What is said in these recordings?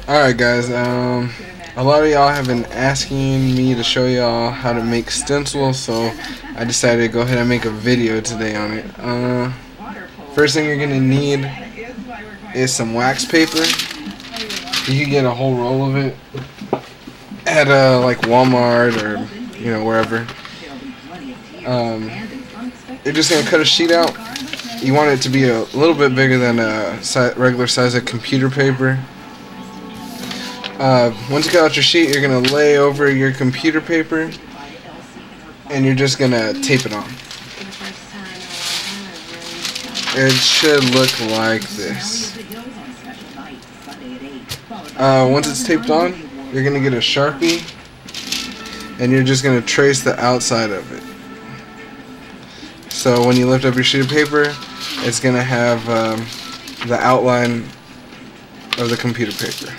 Alright guys, a lot of y'all have been asking me to show y'all how to make stencils, so I decided to go ahead and make a video today on it. First thing you're going to need is some wax paper. You can get a whole roll of it at like Walmart or wherever. You're just going to cut a sheet out. You want it to be a little bit bigger than a regular size of computer paper. Once you cut out your sheet, you're going to lay over your computer paper and you're just going to tape it on. It should look like this. Once it's taped on, you're going to get a Sharpie and you're just going to trace the outside of it. So when you lift up your sheet of paper, it's going to have the outline of the computer paper.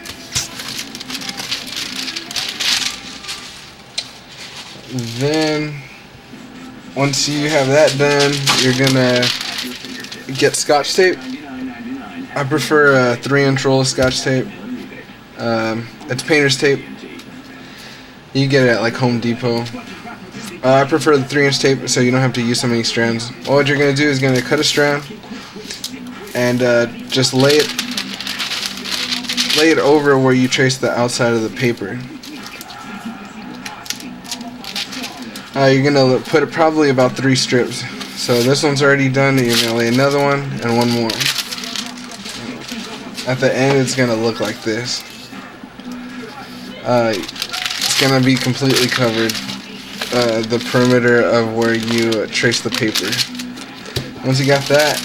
Then, once you have that done, you're gonna get Scotch tape. I prefer a 3-inch roll of Scotch tape. It's painter's tape. You get it at like Home Depot. I prefer the 3-inch tape so you don't have to use so many strands. What you're gonna do is gonna cut a strand and just lay it over where you trace the outside of the paper. You're going to put probably about 3 strips. So this one's already done, and you're going to lay another one and one more. At the end it's going to look like this. It's going to be completely covered, the perimeter of where you trace the paper. Once you got that,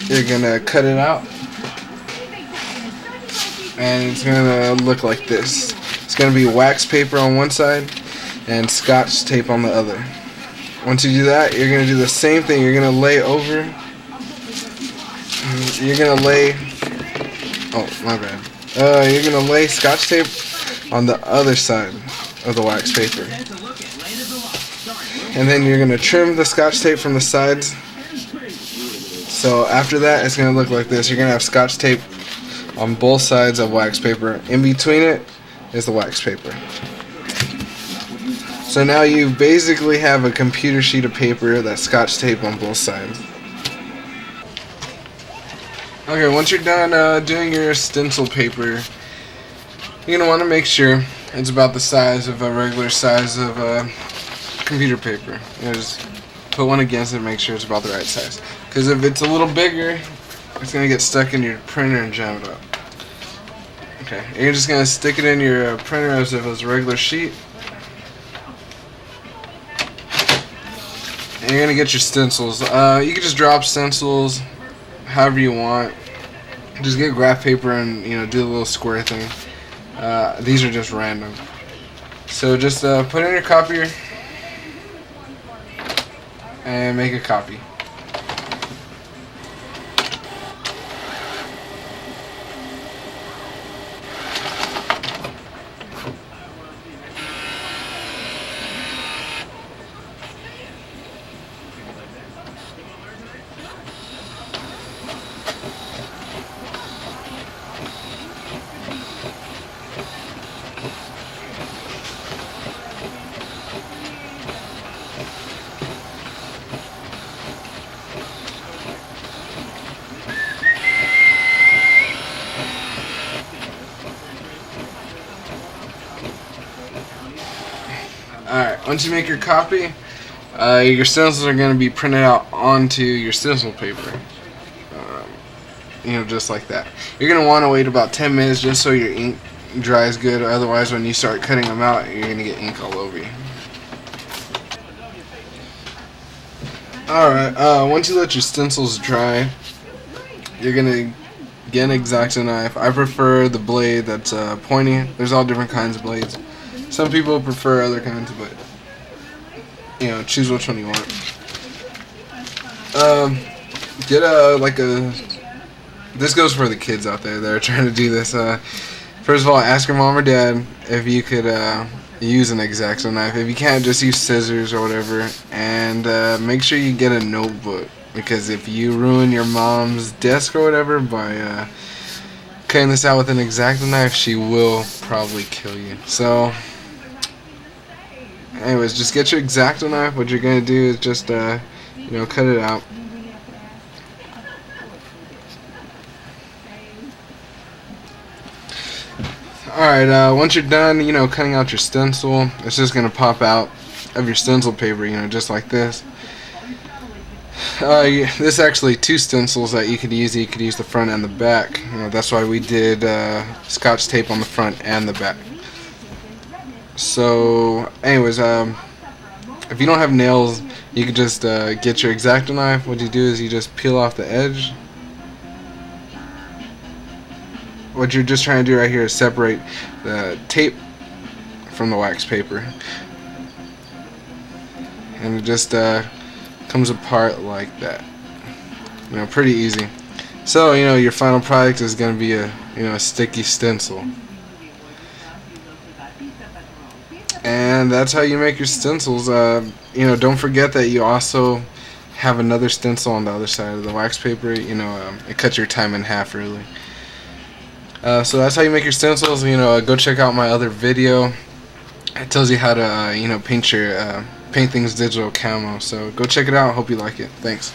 you're going to cut it out, and it's going to look like this. It's going to be wax paper on one side and Scotch tape on the other. Once you do that, you're going to do the same thing. You're going to lay over. You're going to lay. Oh, my bad. You're going to lay Scotch tape on the other side of the wax paper. And then you're going to trim the Scotch tape from the sides. So after that, it's going to look like this. You're going to have Scotch tape on both sides of wax paper. In between it is the wax paper. So now you basically have a computer sheet of paper that's Scotch tape on both sides. Okay, once you're done doing your stencil paper, you're going to want to make sure it's about the size of a regular size of computer paper. Just put one against it and make sure it's about the right size. Because if it's a little bigger, it's going to get stuck in your printer and jam it up. Okay, you're just going to stick it in your printer as if it was a regular sheet. And you're going to get your stencils. You can just drop stencils however you want. Just get graph paper and do the little square thing. These are just random. So just put in your copier and make a copy. Alright, once you make your copy, your stencils are going to be printed out onto your stencil paper. Just like that. You're going to want to wait about 10 minutes just so your ink dries good, otherwise when you start cutting them out, you're going to get ink all over you. Alright, once you let your stencils dry, you're going to get an X-Acto knife. I prefer the blade that's pointy. There's all different kinds of blades. Some people prefer other kinds, but choose which one you want. Get this goes for the kids out there that are trying to do this. First of all, ask your mom or dad if you could use an X-Acto knife. If you can't, just use scissors or whatever. And make sure you get a notebook. because if you ruin your mom's desk or whatever by cutting this out with an X-Acto knife, she will probably kill you. So anyways, just get your X-Acto knife. What you're gonna do is just cut it out. Alright, once you're done, cutting out your stencil, it's just gonna pop out of your stencil paper, just like this. There's actually two stencils that you could use. You could use the front and the back. That's why we did Scotch tape on the front and the back. So, anyways, if you don't have nails, you could just get your X-Acto knife. What you do is you just peel off the edge. What you're just trying to do right here is separate the tape from the wax paper, and it just comes apart like that. Pretty easy. So your final product is going to be a sticky stencil, and that's how you make your stencils. Don't forget that you also have another stencil on the other side of the wax paper. It cuts your time in half, really. So that's how you make your stencils. Go check out my other video. It tells you how to paint things digital camo. So go check it out. Hope you like it. Thanks.